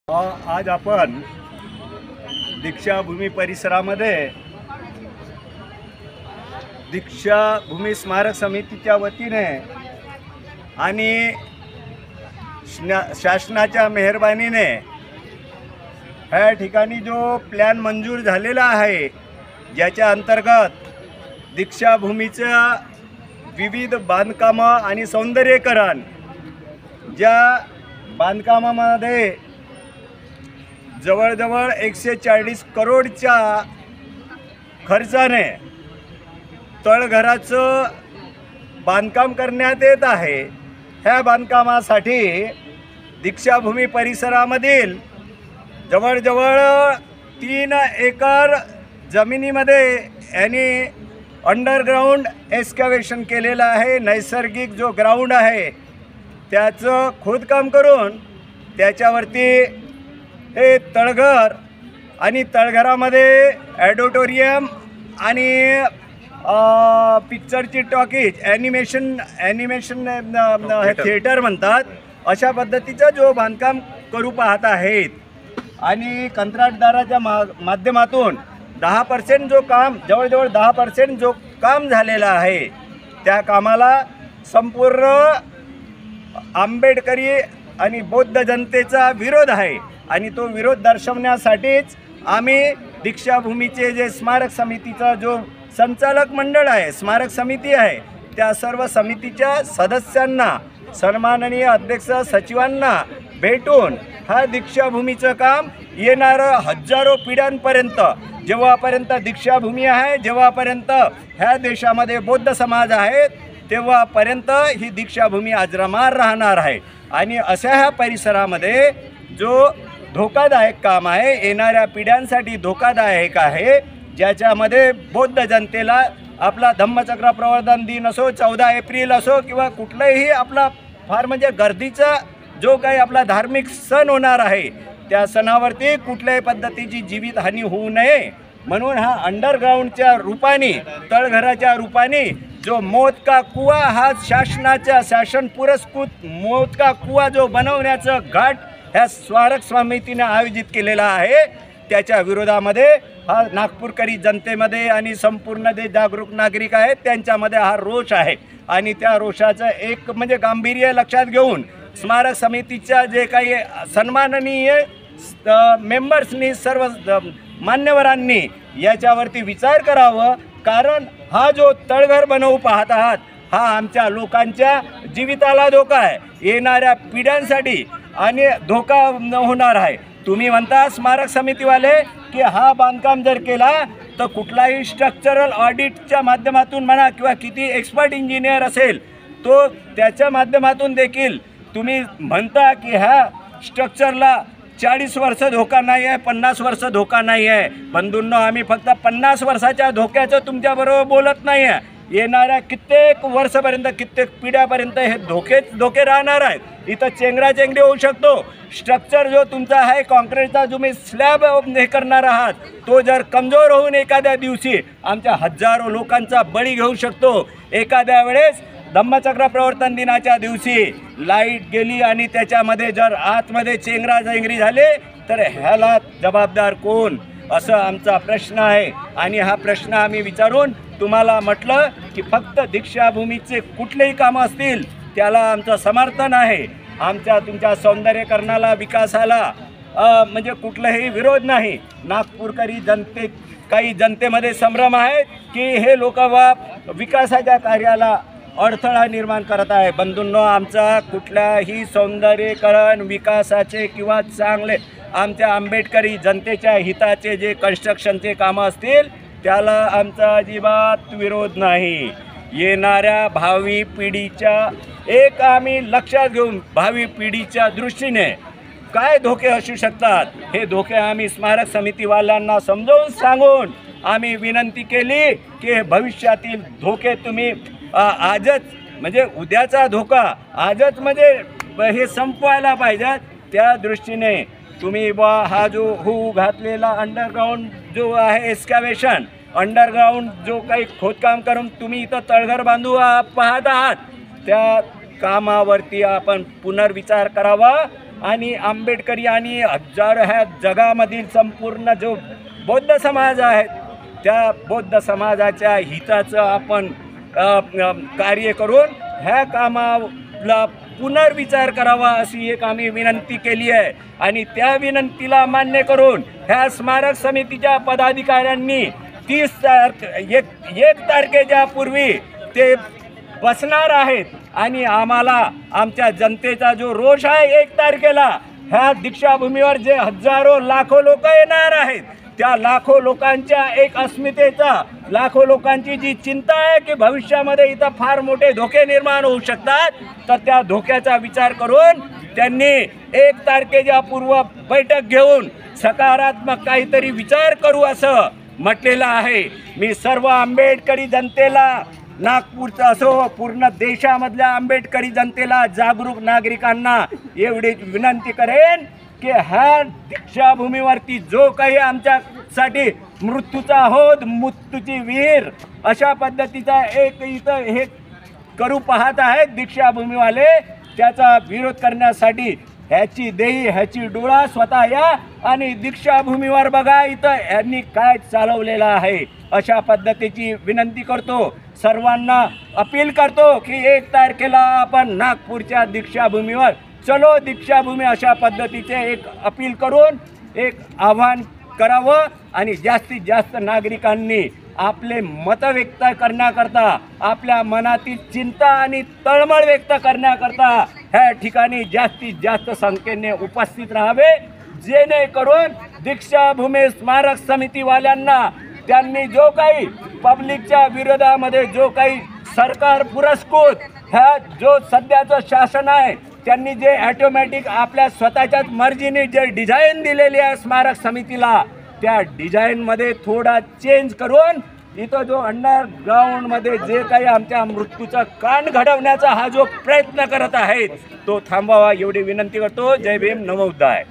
आज आपण दीक्षाभूमी परिसरामध्ये दीक्षाभूमी स्मारक समितीच्या वतीने आणि शासनाच्या मेहरबानीने ह्या ठिकाणी जो प्लॅन मंजूर झालेला आहे, ज्याच्या अंतर्गत दीक्षाभूमीच्या विविध बांधकामं आणि सौंदर्यीकरण, ज्या बांधकामामध्ये जवळजवळ 140 करोडच्या खर्चाने तळघराचं बांधकाम करण्यात येत आहे। ह्या बांधकामासाठी दीक्षाभूमी परिसरामधील जवळजवळ 3 एकर जमिनीमध्ये यांनी अंडरग्राउंड एक्स्कॅव्हेशन केलेलं आहे। नैसर्गिक जो ग्राउंड आहे त्याचं खोदकाम करून त्याच्यावरती हे तळघर आणि तळघरामध्ये ॲडोटोरियम आणि पिक्चरची टॉकीज ॲनिमेशन थिएटर म्हणतात, अशा पद्धतीचं जो बांधकाम करू पाहत आहेत। आणि कंत्राटदाराच्या माध्यमातून 10% जो काम, जवळजवळ 10% जो काम झालेला आहे, त्या कामाला संपूर्ण आंबेडकरी आणि बौद्ध जनतेचा विरोध आहे। आणि तो विरोध दर्शवण्यासाठीच आम्ही दीक्षाभूमीचे जे स्मारक समितीचा जो संचालक मंडळ आहे, स्मारक समिती आहे, त्या सर्व समितीच्या सदस्यांना, सन्माननीय अध्यक्ष सचिवांना भेटून हा दीक्षाभूमीचं काम येणारं हजारो पिढ्यांपर्यंत, जेव्हापर्यंत दीक्षाभूमी आहे, जेव्हापर्यंत ह्या देशामध्ये बौद्ध समाज आहे, तेव्हापर्यंत ही दीक्षाभूमी अजरामर राहणार आहे। आणि अशा ह्या परिसरामध्ये जो धोकादायक काम आहे, येणाऱ्या पिढ्यांसाठी धोकादायक आहे, ज्याच्यामध्ये बौद्ध जनतेला आपला धम्मचक्र प्रवर्धन दिन असो, 14 एप्रिल असो, किंवा कुठलाही आपला फार म्हणजे गर्दीचा जो काही आपला धार्मिक सण होणार आहे, त्या सणावरती कुठल्याही पद्धतीची जीवितहानी होऊ नये म्हणून हा अंडरग्राउंडच्या रूपाने, तळघराच्या रूपाने जो मौत का कुआ, हा शासनाच्या शासन पुरस्कृत मौत का कुआ जो बनवण्याचं घाट ह्या स्मारक समितीने आयोजित केलेला आहे, त्याच्या विरोधामध्ये हा नागपूरकरी जनतेमध्ये आणि संपूर्ण जे जागरूक नागरिक आहेत त्यांच्यामध्ये हा रोष आहे। आणि त्या रोषाचं एक म्हणजे गांभीर्य लक्षात घेऊन स्मारक समितीच्या जे काही सन्माननीय मेंबर्सनी, सर्व मान्यवरांनी याच्यावरती विचार करावं, कारण हा जो तळघर बनवू पाहत आहात, हा आमच्या लोकांच्या जीविताला धोका आहे, येणाऱ्या पिढ्यांसाठी आणि धोका होणार आहे। तुम्ही म्हणता स्मारक समितीवाले की हा बांधकाम जर केला तर कुठलाही स्ट्रक्चरल ऑडिटच्या माध्यमातून म्हणा किंवा किती एक्सपर्ट इंजिनियर असेल तो त्याच्या माध्यमातून देखील तुम्ही म्हणता की ह्या स्ट्रक्चरला 40 वर्ष धोका नाही आहे, 50 वर्ष धोका नाही आहे। बंधूंनो, आम्ही फक्त 50 वर्षाच्या धोक्याचं तुमच्याबरोबर बोलत नाही आहे, येणाऱ्या कित्येक वर्षापर्यंत, कित्येक पिढ्यापर्यंत हे धोके राहणार आहेत। इथं चेंगराचेंगरी होऊ शकतो। स्ट्रक्चर जो तुमचा आहे, कॉन्क्रीटचा तुम्ही स्लॅब हे करणार आहात, तो जर कमजोर होऊन एखाद्या दिवशी आमच्या हजारो लोकांचा बळी घेऊ शकतो। एखाद्या वेळेस धम्मचक्र प्रवर्तन दिनाच्या दिवशी लाईट गेली आणि त्याच्यामध्ये जर आतमध्ये चेंगराचेंगरी झाले तर ह्याला जबाबदार कोण, असं आमचा प्रश्न आहे। आणि हा प्रश्न आम्ही विचारून तुम्हाला म्हटलं की फक्त दीक्षाभूमीचे कुठलेही कामं असतील त्याला आमचं समर्थन आहे। आमच्या तुमच्या सौंदर्यीकरणाला, विकासाला म्हणजे कुठलाही विरोध नाही। नागपूरकरी काही जनतेमध्ये संभ्रम आहे की हे लोक विकासाच्या कार्याला अडथळा निर्माण करत आहे। बंधूंनो, आमचा कुठल्याही सौंदर्यीकरण, विकासाचे किंवा चांगले आमच्या आंबेडकरी जनतेच्या हिताचे जे कन्स्ट्रक्शनचे कामं असतील त्याला आमचा अजिबात विरोध नाही। येणाऱ्या भावी पिढीच्या एक आम्ही लक्षात घेऊन भावी पिढीच्या दृष्टीने काय धोके असू शकतात हे धोके आम्ही स्मारक समितीवाल्यांना समजावून सांगून आम्ही विनंती केली की भविष्यातील धोके तुम्ही आजच, म्हणजे उद्याचा धोका आजच म्हणजे हे संपवायला पाहिजे। त्या दृष्टीने तुम्ही हा जो घातलेला अंडरग्राउंड जो आहे एक्स्कॅव्हेशन, अंडरग्राउंड जो काही खोदकाम करून तुम्ही इथं तळघर बांधू पाहत आहात, त्या कामावरती आपण पुनर्विचार करावा आणि आंबेडकरी आणि हजारो ह्या जगामधील संपूर्ण जो बौद्ध समाज आहे त्या बौद्ध समाजाच्या हिताचं आपण कार्य करून ह्या कामाला पुनर्विचार करावा अशी एक आम्ही विनंती केली आहे आणि त्या विनंतीला मान्य करून ह्या स्मारक समितीच्या पदाधिकाऱ्यांनी 1 तारखेच्या पूर्वी ते बसणार आहेत आणि आम्हाला आमच्या जनतेचा जो रोष आहे 1 तारखेला ह्या दीक्षाभूमीवर जे हजारो लाखो लोक येणार आहेत त्या लाखो लोकांच्या एक अस्मितेचा लाखो लोकांची जी चिंता आहे की भविष्यामध्ये इथं फार मोठे धोके निर्माण होऊ शकतात तर त्या धोक्याचा विचार करून त्यांनी 1 तारखेच्या पूर्व बैठक घेऊन सकारात्मक काहीतरी विचार करू असं म्हटलेलं आहे. मी सर्व आंबेडकरी जनतेला नागपूरचं असो पूर्ण देशामधल्या आंबेडकरी जनतेला जागरूक नागरिकांना एवढीच विनंती करेन की ह्या दीक्षाभूमीवरती जो काही आमच्यासाठी मृत्यूचा होद मृत्यूची विहीर अशा पद्धतीचा एक इथं हे करू पाहत आहेत दीक्षाभूमीवाले त्याचा विरोध करण्यासाठी ह्याची देही ह्याची डोळा स्वतः या आणि दीक्षाभूमीवर बघा इथं यांनी काय चालवलेलं आहे अशा पद्धतीची विनंती करतो. सर्वांना अपील करतो की 1 तारखेला आपण नागपूरच्या दीक्षाभूमीवर चलो दीक्षाभूमी अशा पद्धतीचे एक अपील करून एक आव्हान करावं आणि जास्तीत जास्त नागरिकांनी आपले मत व्यक्त करण्याकरता आपल्या मनातील चिंता आणि तळमळ व्यक्त करण्याकरता ह्या ठिकाणी जास्तीत जास्त संख्येने उपस्थित राहावे जेणेकरून दीक्षाभूमी स्मारक समितीवाल्यांना त्यांनी जो काही पब्लिकच्या विरोधामध्ये जो काही सरकार पुरस्कृत ह्या जो सध्याचं शासन आहे त्यांनी जे ॲटोमॅटिक आपल्या स्वतःच्याच मर्जीने जे डिझाईन दिलेली आहे स्मारक समितीला त्या डिझाईनमध्ये थोडा चेंज करून इथं जो अंडरग्राऊंडमध्ये जे काही आमच्या मृत्यूचं कांड घडवण्याचा हा जो प्रयत्न करत आहेत तो थांबावा एवढी विनंती करतो. जय भीम नमो बुद्धाय.